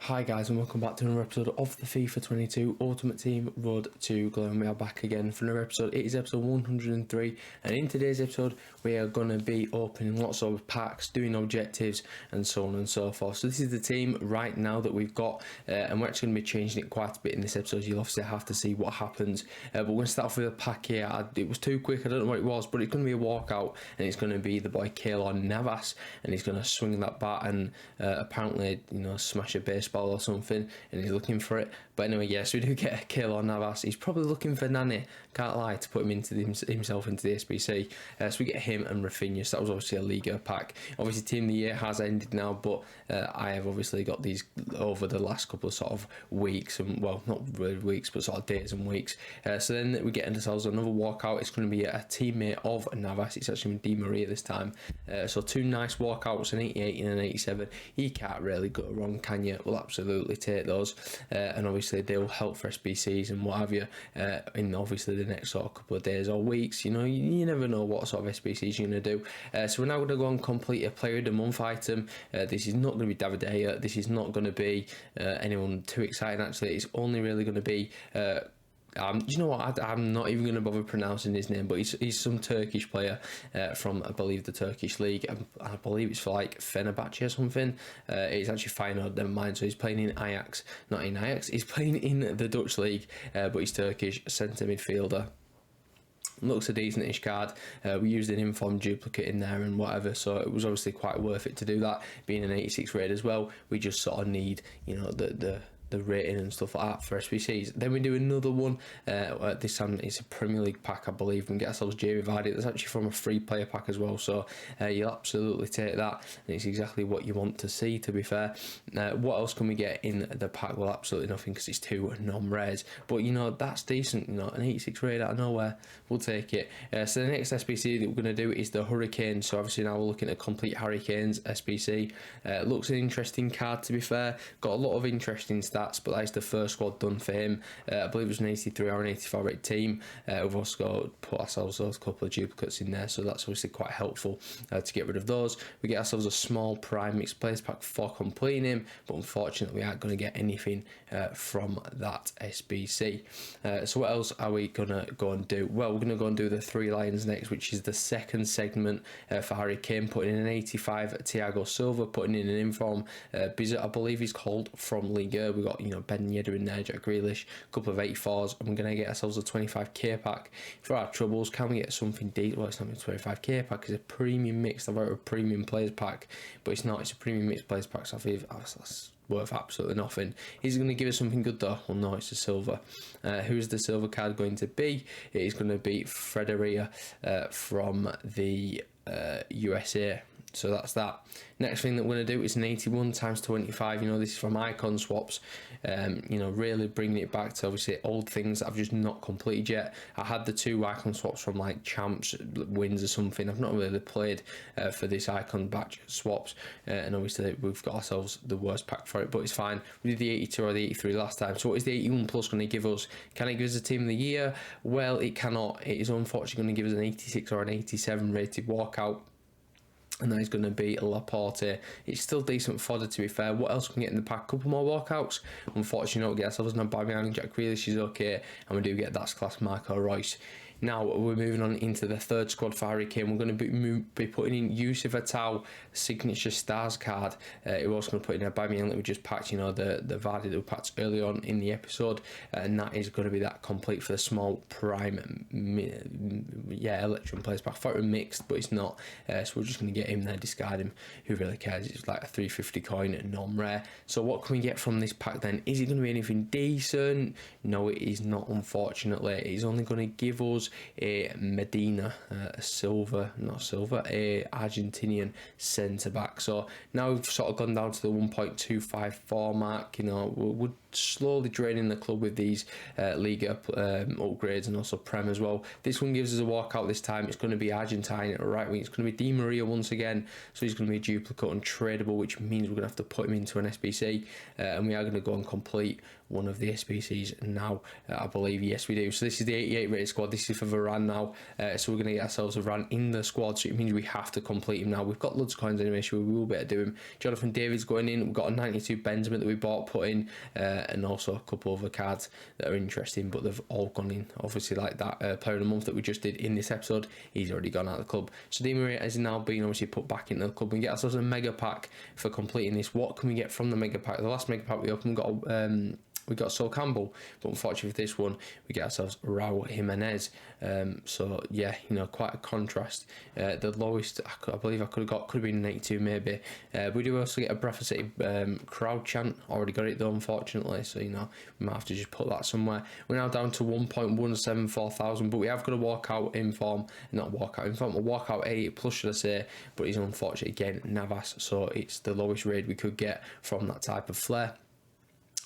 Hi guys, and welcome back to another episode of the FIFA 22 Ultimate Team Road to Glory. We are back again for another episode. It is episode 103, and in today's episode we are going to be opening lots of packs, doing objectives and so on and so forth. So this is the team right now that we've got, and we're actually going to be changing it quite a bit in this episode. You'll obviously have to see what happens, but we're going to start off with a pack here. It was too quick, I don't know what it was, but it's going to be a walkout, and it's going to be the boy Keylor Navas, and he's going to swing that bat and apparently, smash a baseball or something, and he's looking for it. But anyway, yes, we do get Keylor Navas. He's probably looking for Nani, can't lie, to put him into himself into the SBC. So we get him and Rafinha. So that was obviously a Liga pack. Obviously Team of the Year has ended now, but I have obviously got these over the last couple of sort of weeks, and well, not really weeks, but sort of days and weeks. So then we get ourselves another walkout. It's going to be a teammate of Navas. It's actually Di Maria this time. So two nice walkouts, an 88 and an 87. You can't really go wrong, can you? We'll absolutely take those, and obviously they'll help for SBCs and what have you in obviously the next sort of couple of days or weeks. You never know what sort of SBCs you're going to do. So we're now going to go and complete a Player of the Month item. This is not going to be David De Gea. This is not going to be anyone too exciting. Actually, it's only really going to be you know what, I'm not even going to bother pronouncing his name, but he's some Turkish player from, I believe, the Turkish league. I believe it's for like Fenerbahce or something. It's actually Feyenoord, never mind. So he's playing in Ajax, not in Ajax, he's playing in the Dutch league, but he's Turkish, centre midfielder. Looks a decent-ish card. We used an informed duplicate in there and whatever, so it was obviously quite worth it to do that. Being an 86 rated as well, we just sort of need, the rating and stuff like that for SBCs. Then we do another one. This time it's a Premier League pack, I believe, and get ourselves Jamie Vardy. That's actually from a free player pack as well, so you'll absolutely take that, and it's exactly what you want to see, to be fair. What else can we get in the pack? Well, absolutely nothing, because it's two non-rares, but that's decent. An 86 rated out of nowhere, we'll take it. So the next SBC that we're going to do is the Hurricane. So obviously now we're looking at complete Hurricanes SBC. Looks an interesting card, to be fair. Got a lot of interesting stats, but that is the first squad done for him. I believe it was an 83 or an 84 rated team. We've also put ourselves a couple of duplicates in there, so that's obviously quite helpful to get rid of those. We get ourselves a small prime mixed players pack for completing him, but unfortunately we aren't going to get anything from that SBC. So what else are we going to go and do? Well, we're going to go and do the Three Lions next, which is the second segment for Harry Kane, putting in an 85 Thiago Silva, putting in an inform Bizet, I believe he's called, from Liga. We got Ben Yedder in there, Jack Grealish, a couple of 84s, and we're going to get ourselves a 25k pack. For our troubles, can we get something decent? Well, it's not a 25k pack, it's a premium mixed, I've got a premium players pack, but it's not, it's a premium mixed players pack, so I think that's worth absolutely nothing. Is it going to give us something good though? Well, no, it's a silver. Who's the silver card going to be? It is going to be Frederica from the USA. So that's that. Next thing that we're going to do is an 81 times 25. This is from Icon Swaps. Really bringing it back to obviously old things that I've just not completed yet. I had the two Icon Swaps from like Champs Wins or something. I've not really played for this Icon batch swaps, and obviously we've got ourselves the worst pack for it, but it's fine. We did the 82 or the 83 last time. So what is the 81 plus going to give us? Can it give us a Team of the Year? Well, it cannot. It is unfortunately going to give us an 86 or an 87 rated walkout, and that is going to be Laporte. It's still decent fodder, to be fair. What else can we get in the pack? A couple more walkouts. Unfortunately, we don't get ourselves an Aubameyang. Jack Grealish is okay, and we do get that class Marco Reus. Now we're moving on into the third squad for Harry Kane. We're going to be putting in Yusuf Attal signature stars card. We're also going to put in Aubameyang that we just packed, the Vardy that we packed earlier on in the episode, and that is going to be that complete for the small prime Electrum players pack. I thought it was mixed, but it's not, so we're just going to get him there, discard him. Who really cares? It's like a 350 coin, non-rare. So what can we get from this pack then? Is it going to be anything decent? No, it is not, unfortunately. It's only going to give us a Medina, a Argentinian centre back. So now we've sort of gone down to the 1.254 mark. We'd slowly draining the club with these Liga upgrades and also Prem as well. This one gives us a walkout this time. It's going to be Argentine at right wing. It's going to be Di Maria once again, so he's going to be duplicate and tradable, which means we're going to have to put him into an SBC, and we are going to go and complete one of the SBCs now, I believe. Yes, we do. So this is the 88 rated squad. This is for Varane now, so we're going to get ourselves a Varane in the squad, so it means we have to complete him now. We've got loads of coins anyway, so we will be able to do him. Jonathan David's going in. We've got a 92 Benzema that we bought, put in, and also a couple of other cards that are interesting, but they've all gone in. Obviously, like that player of the month that we just did in this episode, he's already gone out of the club. So Di Maria has now been obviously put back into the club. We get ourselves a mega pack for completing this. What can we get from the mega pack? The last mega pack we opened, we got Sol Campbell, but unfortunately for this one, we get ourselves Raul Jimenez. So yeah, you know, quite a contrast. The lowest I believe I could have got could have been an 82 maybe. We do also get a Bradford City crowd chant. Already got it though, unfortunately. So you know, we might have to just put that somewhere. We're now down to 1.174 thousand, but we have got a walkout in form, not a walkout in form, a walkout 8 plus should I say. But he's unfortunate again, Navas. So it's the lowest raid we could get from that type of flair.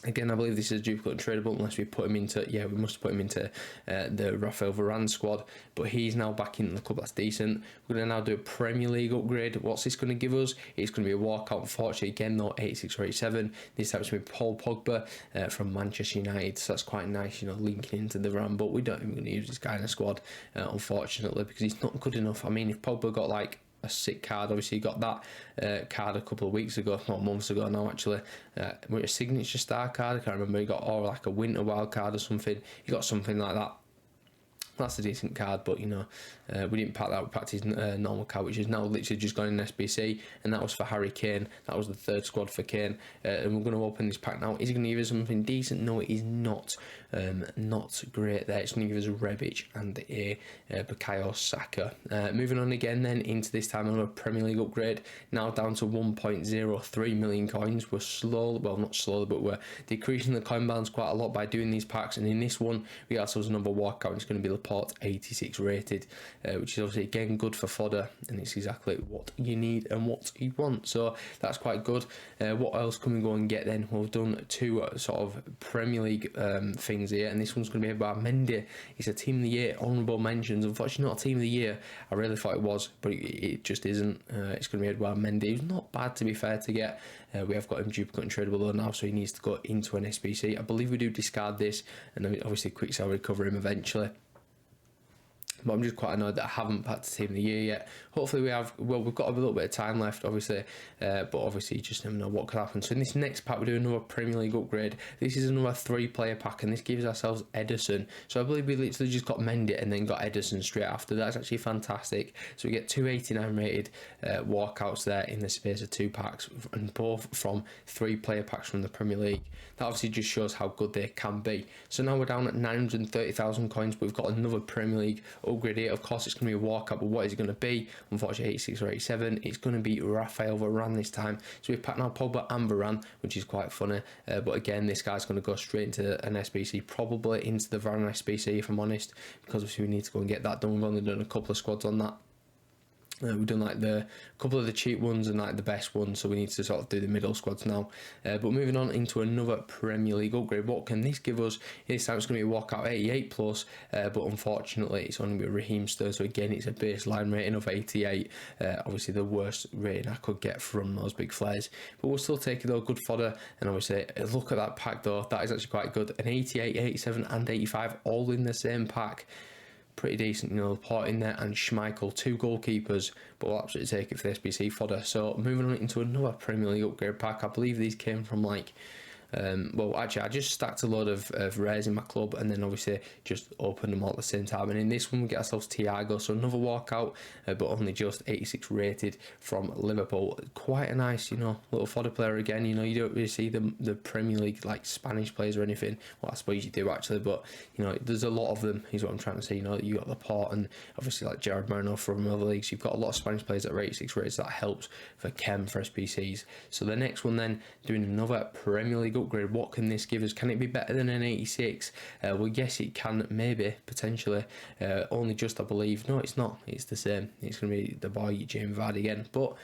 Again, I believe this is a duplicate and tradable unless we put him into, yeah, we must put him into the Rafael Varane squad, but he's now back in the club. That's decent. We're going to now do a Premier League upgrade. What's this going to give us? It's going to be a walkout, unfortunately, again, though, 86 or 87. This time it's going to be Paul Pogba from Manchester United, so that's quite nice, you know, linking into the Varane, but we don't even going to use this guy in the squad, unfortunately, because he's not good enough. I mean, if Pogba got like a sick card, obviously he got that card a couple of weeks ago, not months ago now actually, with a signature star card, I can't remember, he got or like a winter wild card or something, he got something like that. That's a decent card, but you know, we didn't pack that. We packed his normal card, which is now literally just gone in SBC, and that was for Harry Kane. That was the third squad for Kane, and we're going to open this pack now. Is it going to give us something decent? No, it is not. Not great there. It's going to give us a Rebic and a Bukayo Saka. Moving on again then into this time another Premier League upgrade. Now down to 1.03 million coins. We're slowly, well not slowly, but we're decreasing the coin balance quite a lot by doing these packs. And in this one, we got ourselves another walkout. It's going to be Laporte 86 rated, which is obviously again good for fodder, and it's exactly what you need and what you want. So that's quite good. What else can we go and get then? Well, we've done two sort of Premier League things here, and this one's going to be about Mendy. It's a team of the year, honourable mentions. Unfortunately not a team of the year. I really thought it was, but it just isn't. It's going to be Edouard Mendy. He's not bad, to be fair, to get. We have got him duplicate and tradable though now, so he needs to go into an SBC. I believe we do discard this, and then obviously quick sell recover him eventually. But I'm just quite annoyed that I haven't packed the team of the year yet. Hopefully we have, well, we've got a little bit of time left, obviously, but obviously you just never know what could happen. So in this next pack, we're doing another Premier League upgrade. This is another 3-player pack, and this gives ourselves Ederson. So I believe we literally just got Mendy and then got Ederson straight after. That's actually fantastic. So we get 289 rated walkouts there in the space of 2 packs, and both from 3-player packs from the Premier League. That obviously just shows how good they can be. So now we're down at 930,000 coins, but we've got another Premier League upgrade here. Of course, it's going to be a walkout, but what is it going to be? Unfortunately, 86 or 87. It's going to be Rafael Varane this time. So we've packed now Pogba and Varane, which is quite funny. But again, this guy's going to go straight into an SBC, probably into the Varane SBC, if I'm honest, because obviously we need to go and get that done. We've only done a couple of squads on that. We've done like the couple of the cheap ones and like the best ones, so we need to sort of do the middle squads now. But moving on into another Premier League upgrade, what can this give us? This time it's going to be a walkout 88 plus, but unfortunately it's only with Raheem Sterling, so again it's a baseline rating of 88. Obviously the worst rating I could get from those big flares, but we'll still take it though, good fodder. And obviously look at that pack though, that is actually quite good. An 88, 87 and 85 all in the same pack. Pretty decent, you know, Laporte in there and Schmeichel, 2 goalkeepers, but we'll absolutely take it for the SBC fodder. So moving on into another Premier League upgrade pack. I believe these came from like well, actually I just stacked a load of rares in my club and then obviously just opened them all at the same time. And in this one we get ourselves Thiago, so another walkout, but only just 86 rated from Liverpool. Quite a nice, you know, little fodder player again. You know, you don't really see the Premier League like Spanish players or anything. Well, I suppose you do actually, but you know, there's a lot of them is what I'm trying to say. You know, you got Laporte and obviously like Gerard Moreno from other leagues. You've got a lot of Spanish players that are 86 rated, so that helps for Chem for SPCs. So the next one then, doing another Premier League upgrade. What can this give us? Can it be better than an 86? Well, yes it can, maybe, potentially. Only just, I believe. No, it's not. It's the same. It's going to be the boy Jamie Vardy again. But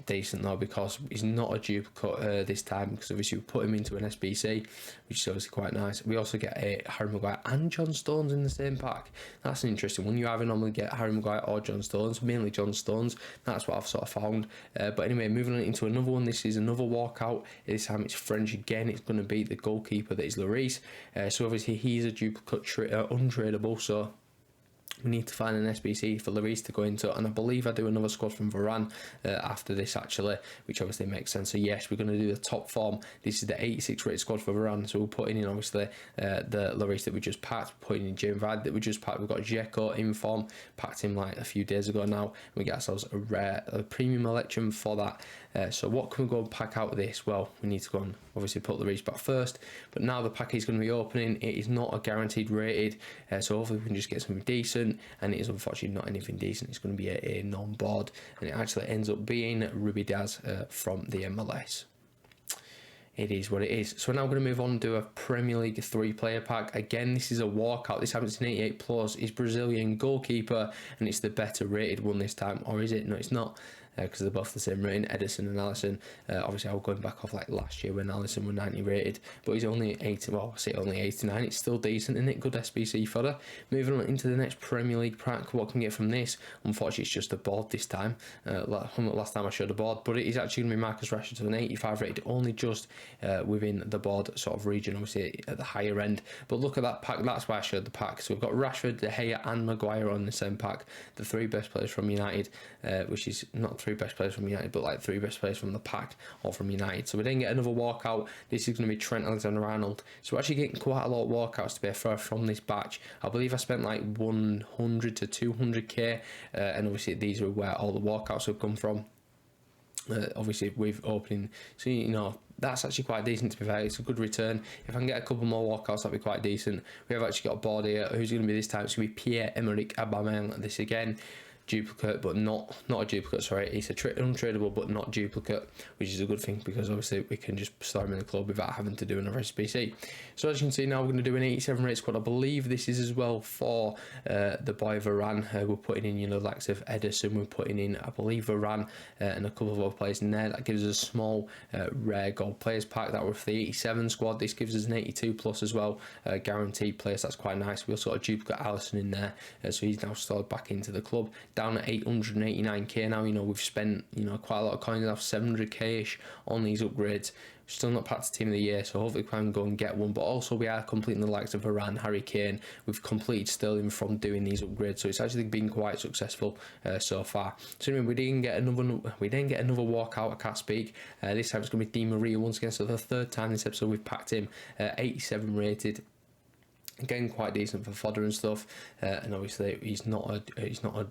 decent though, because he's not a duplicate this time, because obviously we put him into an SBC, which is obviously quite nice. We also get a Harry Maguire and John Stones in the same pack. That's an interesting one. You either normally get Harry Maguire or John Stones, mainly John Stones. That's what I've sort of found. But anyway, moving on into another one. This is another walkout. This time it's French again. It's going to be the goalkeeper, that is Lloris. So obviously he's a duplicate untradeable, so we need to find an SBC for Lloris to go into, and I believe I do another squad from Varane after this actually, which obviously makes sense. So yes, we're going to do the top form. This is the 86 rated squad for Varane, so we're putting in obviously the Lloris that we just packed, we're putting in Jamie Vardy that we just packed. We've got Dzeko in form, packed him like a few days ago now. We get ourselves a premium election for that. So what can we go and pack out of this? Well, we need to go and obviously put Lloris back first, but now the pack is going to be opening. It is not a guaranteed rated, so hopefully we can just get something decent, and it is unfortunately not anything decent. It's going to be a non-board, and it actually ends up being Ruby Diaz from the MLS. It is what it is. So now we're going to move on and do a Premier League 3-player pack. Again, this is a walkout. This happens in 88 plus. It's Brazilian goalkeeper, and it's the better rated one this time. Or is it? No, it's not, because they're both the same rating, Ederson and Alisson. Obviously I was going back off like last year when Alisson were 90 rated, but he's only 80, well I say only 89, it's still decent, isn't it? Good SBC fodder. Moving on into the next Premier League pack, what can we get from this? Unfortunately it's just a board this time. Last time I showed a board, but it is actually going to be Marcus Rashford to an 85 rated, only just within the board sort of region, obviously at the higher end. But look at that pack, that's why I showed the pack. So we've got Rashford, De Gea and Maguire on the same pack, the 3 best players from United, which is not 3 best players from United, but like 3 best players from the pack or from United. So we then get another walkout. This is going to be Trent Alexander-Arnold. So we're actually getting quite a lot of walkouts to be fair from this batch. I believe I spent like 100 to 200k, and obviously these are where all the walkouts have come from. Obviously with opening, so you know that's actually quite decent to be fair. It's a good return. If I can get a couple more walkouts, that'd be quite decent. We have actually got a board here. Who's going to be this time? It's going to be Pierre-Emerick Aubameyang. This again, duplicate, but not a duplicate, sorry. It's a untradable but not duplicate, which is a good thing, because obviously we can just store him in the club without having to do another SBC. So as you can see, now we're going to do an 87 rate squad. I believe this is as well for the boy Varane. We're putting in, you know, the likes of Ederson, we're putting in, I believe, Varane and a couple of other players in there. That gives us a small rare gold players pack. That were for the 87 squad. This gives us an 82 plus as well, guaranteed players. That's quite nice. We also got a duplicate Alisson in there, so he's now stored back into the club. Down at 889k now. You know, we've spent, you know, quite a lot of coins, now 700k ish on these upgrades. Still not packed to team of the year, so hopefully we can go and get one. But also we are completing the likes of Varane, Harry Kane. We've completed Sterling from doing these upgrades, so it's actually been quite successful so far. So anyway, we didn't get another walkout. I can't speak. This time it's going to be Di Maria once again. So the 3rd time this episode we've packed him, 87 rated. Again, quite decent for fodder and stuff, and obviously he's not a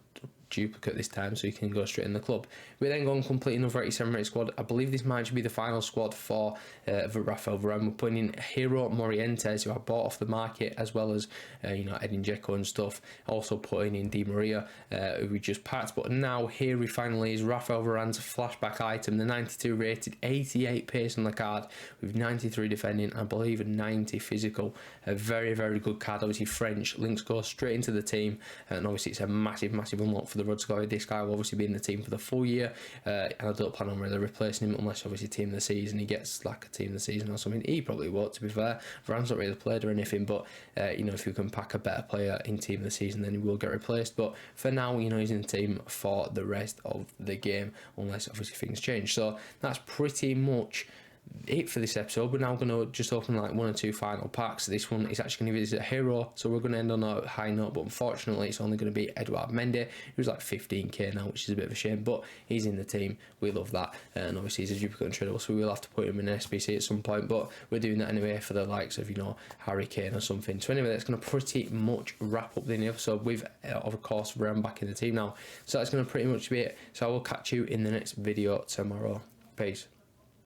duplicate this time, so he can go straight in the club. We then go and complete another 87 rated squad. I believe this might be the final squad for Rafael Varane. We're putting in Hero Morientes, who I bought off the market, as well as you know, Edin Dzeko and stuff. Also putting in Di Maria, who we just packed. But now here we finally is Rafael Varane's flashback item, the 92 rated, 88 pace on the card with 93 defending, I believe a 90 physical. A very, very good card. Obviously French links go straight into the team, and obviously it's a massive unlock for the Red Sky. This guy will obviously be in the team for the full year, and I don't plan on really replacing him unless obviously team of the season, he gets like a team of the season or something. He probably won't, to be fair. Varane's not really played or anything, but you know, if you can pack a better player in team of the season, then he will get replaced. But for now, you know, he's in the team for the rest of the game, unless obviously things change. So that's pretty much it for this episode. We're now going to just open like 1 or 2 final packs. This one is actually going to visit a hero, so we're going to end on a high note, but unfortunately it's only going to be Edouard Mendy, who's like 15k now, which is a bit of a shame, but he's in the team. We love that, and obviously he's a duplicate untradeable, so we will have to put him in an SBC at some point, but we're doing that anyway for the likes of, you know, Harry Kane or something. So anyway, that's going to pretty much wrap up the episode with of course Varane back in the team now. So that's going to pretty much be it. So I will catch you in the next video tomorrow. Peace.